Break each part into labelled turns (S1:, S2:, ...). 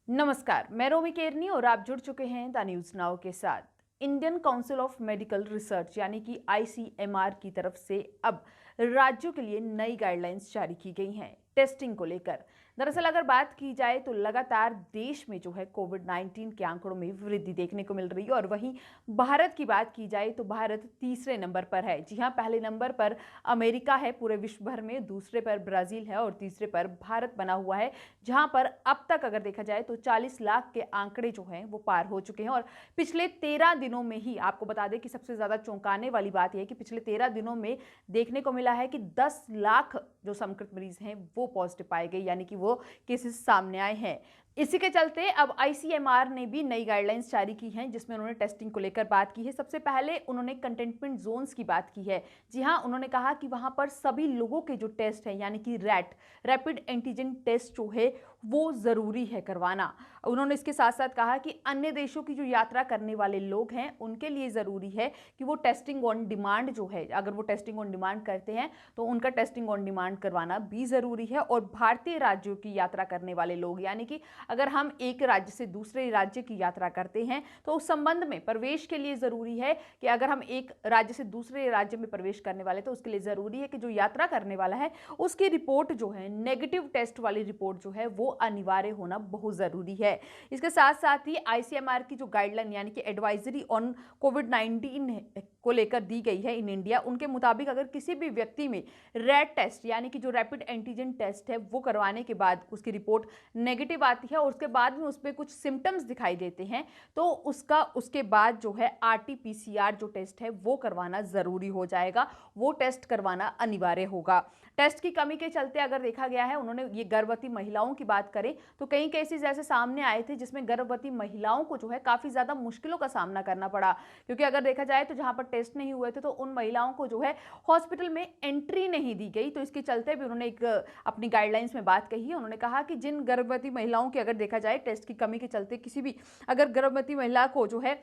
S1: नमस्कार, मैं रोमी केरनी और आप जुड़ चुके हैं द न्यूज नाउ के साथ। Indian council of medical research यानी कि आईसीएमआर की तरफ से अब राज्यों के लिए नई गाइडलाइंस जारी की गई हैं टेस्टिंग को लेकर। दरअसल अगर बात की जाए तो लगातार देश में जो है कोविड-19 के आंकड़ों में वृद्धि देखने को मिल रही है और वहीं भारत की बात की जाए तो भारत तीसरे नंबर पर है। जी हां, पहले नंबर पर अमेरिका है पूरे विश्व भर में, दूसरे पर ब्राजील है और तीसरे पर भारत बना हुआ है, जहां पर अब तक अगर देखा जाए तो 40 लाख के आंकड़े जो हैं वो पार हो चुके हैं। और पिछले 13 दिनों में ही आपको बता दें कि सबसे ज्यादा चौंकाने वाली बात यह है कि पिछले 13 दिनों में देखने को मिला है कि 10 लाख जो संक्रमित मरीज हैं वो पॉजिटिव पाए गए, यानी कि वो केसेस सामने आए हैं। इसी के चलते अब आईसीएमआर ने भी नई गाइडलाइंस जारी की हैं जिसमें उन्होंने टेस्टिंग को लेकर बात की है। सबसे पहले उन्होंने कंटेनमेंट जोन्स की बात की है। जी हां, उन्होंने कहा कि वहां पर सभी लोगों के जो टेस्ट है यानी कि रैपिड एंटीजन टेस्ट जो है वो जरूरी है करवाना। उन्होंने इसके साथ साथ कहा कि अन्य देशों की जो यात्रा करने वाले लोग हैं उनके लिए जरूरी है कि वो टेस्टिंग ऑन डिमांड जो है, अगर वो टेस्टिंग ऑन डिमांड करते हैं तो उनका टेस्टिंग ऑन डिमांड करवाना भी जरूरी है। और भारतीय राज्यों की यात्रा करने वाले लोग, यानी कि अगर हम एक राज्य से दूसरे राज्य की यात्रा करते हैं तो उस संबंध में प्रवेश के लिए जरूरी है कि अगर हम एक राज्य से दूसरे राज्य में प्रवेश करने वाले तो उसके लिए जरूरी है कि जो यात्रा करने वाला है उसकी रिपोर्ट जो है, नेगेटिव टेस्ट वाली रिपोर्ट जो है वो अनिवार्य होना बहुत जरूरी है। इसके साथ साथ ही आईसीएमआर की जो गाइडलाइन यानी कि एडवाइजरी ऑन कोविड-19 को लेकर दी गई है इन इंडिया, उनके मुताबिक अगर किसी भी व्यक्ति में रैट टेस्ट यानी कि जो रैपिड एंटीजन टेस्ट है वो करवाने के बाद उसकी रिपोर्ट नेगेटिव आती है और उसके बाद में उसमें कुछ सिम्टम्स दिखाई देते हैं तो उसके बाद जो है आरटीपीसीआर जो टेस्ट है वो करवाना जरूरी हो जाएगा, वो टेस्ट करवाना अनिवार्य होगा। टेस्ट की कमी के चलते अगर देखा गया है, उन्होंने ये गर्भवती महिलाओं की बात करें तो कई केसेस ऐसे सामने आए थे जिसमें गर्भवती महिलाओं को जो है काफी ज्यादा मुश्किलों का सामना करना पड़ा, क्योंकि अगर देखा जाए तो जहां पर टेस्ट नहीं हुए थे तो उन महिलाओं को जो है हॉस्पिटल में एंट्री नहीं दी गई। तो इसके चलते भी उन्होंने एक अपनी गाइडलाइंस में बात कही है। उन्होंने कहा कि जिन गर्भवती महिलाओं की अगर देखा जाए टेस्ट की कमी के चलते किसी भी अगर गर्भवती महिला को जो है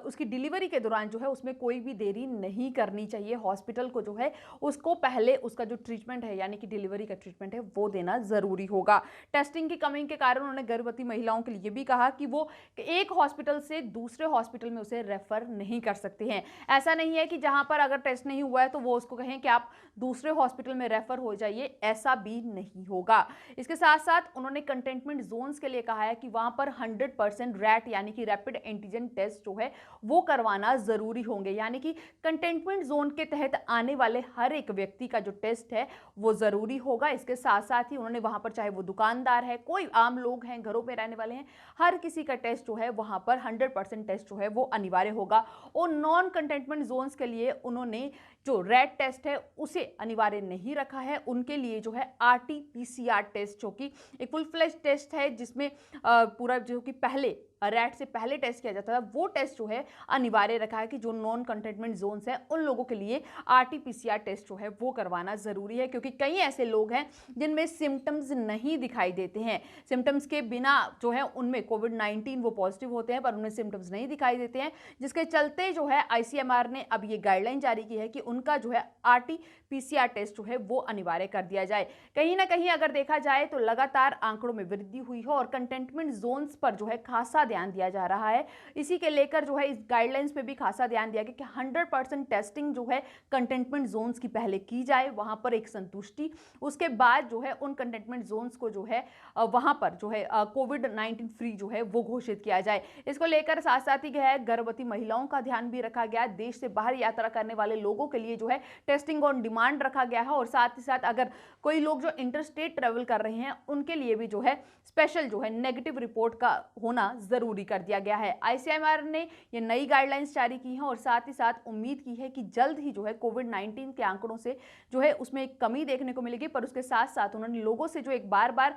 S1: उसकी डिलीवरी के दौरान जो है उसमें कोई भी देरी नहीं करनी चाहिए। हॉस्पिटल को जो है उसको पहले उसका जो ट्रीटमेंट है यानी कि डिलीवरी का ट्रीटमेंट है वो देना जरूरी होगा। टेस्टिंग की कमी के कारण उन्होंने गर्भवती महिलाओं के लिए भी कहा कि वो एक हॉस्पिटल से दूसरे हॉस्पिटल में उसे रेफर नहीं कर सकते हैं। ऐसा नहीं है कि जहां पर अगर टेस्ट नहीं हुआ है तो वो उसको कहें कि आप दूसरे हॉस्पिटल में रेफर हो जाइए, ऐसा भी नहीं होगा। इसके साथ साथ उन्होंने कंटेनमेंट जोन्स के लिए कहा है कि वहां पर 100% रैट यानी कि रैपिड एंटीजन टेस्ट जो है वो करवाना जरूरी होंगे, यानी कि कंटेनमेंट जोन के तहत आने वाले हर एक व्यक्ति का जो टेस्ट है वो जरूरी होगा। इसके साथ साथ ही उन्होंने वहां पर चाहे वो दुकानदार है, कोई आम लोग हैं, घरों में रहने वाले हैं, हर किसी का टेस्ट जो है वहां पर 100% टेस्ट जो है वो अनिवार्य होगा। और नॉन कंटेनमेंट जोन्स के लिए उन्होंने जो रैट टेस्ट है उसे अनिवार्य नहीं रखा है, उनके लिए जो है आरटीपीसीआर टेस्ट जो कि एक फुल फ्लेज टेस्ट है जिसमें पूरा जो कि पहले रैट से पहले टेस्ट किया जाता था वो टेस्ट जो है अनिवार्य रखा है कि जो नॉन कंटेनमेंट जोन्स हैं उन लोगों के लिए आरटीपीसीआर टेस्ट जो है वो करवाना जरूरी है, क्योंकि कई ऐसे लोग हैं जिनमें सिम्टम्स नहीं दिखाई देते हैं, सिम्टम्स के बिना जो है उनमें कोविड-19 वो पॉजिटिव होते हैं पर उनमें सिम्टम्स नहीं दिखाई देते हैं, जिसके चलते जो है आईसीएमआर ने अब ये गाइडलाइन जारी की है कि उनका जो है आरटीपीसीआर टेस्ट जो है वो अनिवार्य कर दिया जाए। कहीं ना कहीं अगर देखा जाए तो लगातार आंकड़ों में वृद्धि हुई है और कंटेनमेंट जोन्स पर जो है खासा ध्यान दिया जा रहा है। इसी के लेकर जो है इस गाइडलाइंस पे भी खासा ध्यान दिया गया कि 100% टेस्टिंग जो है कंटेनमेंट जोन्स की पहले की जाए, वहां पर एक संतुष्टि, उसके बाद जो है उन कंटेनमेंट जोन्स को जो है वहां पर जो है कोविड-19 फ्री जो है वो घोषित किया जाए। इसको लेकर साथ साथ ही है गर्भवती महिलाओं का ध्यान भी रखा गया, देश से बाहर यात्रा करने वाले लोगों के लिए जो है टेस्टिंग ऑन डिमांड रखा गया है और साथ ही साथ अगर कोई लोग जो इंटरस्टेट ट्रेवल कर रहे हैं उनके लिए भी जो है स्पेशल जो है नेगेटिव रिपोर्ट का होना जरूरी कर दिया गया है। आईसीएमआर ने ये नई गाइडलाइंस जारी की हैं और साथ ही साथ उम्मीद की है कि जल्द ही जो है कोविड-19 के आंकड़ों से जो है उसमें एक कमी देखने को मिलेगी, पर उसके साथ साथ उन्होंने लोगों से जो एक बार बार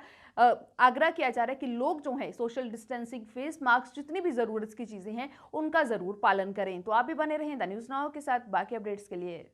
S1: आग्रह किया जा रहा है कि लोग जो है सोशल डिस्टेंसिंग, फेस मास्क, जितनी भी जरूरत की चीजें हैं उनका जरूर पालन करें। तो आप भी बने रहें द न्यूज नाउ के साथ बाकी अपडेट्स के लिए।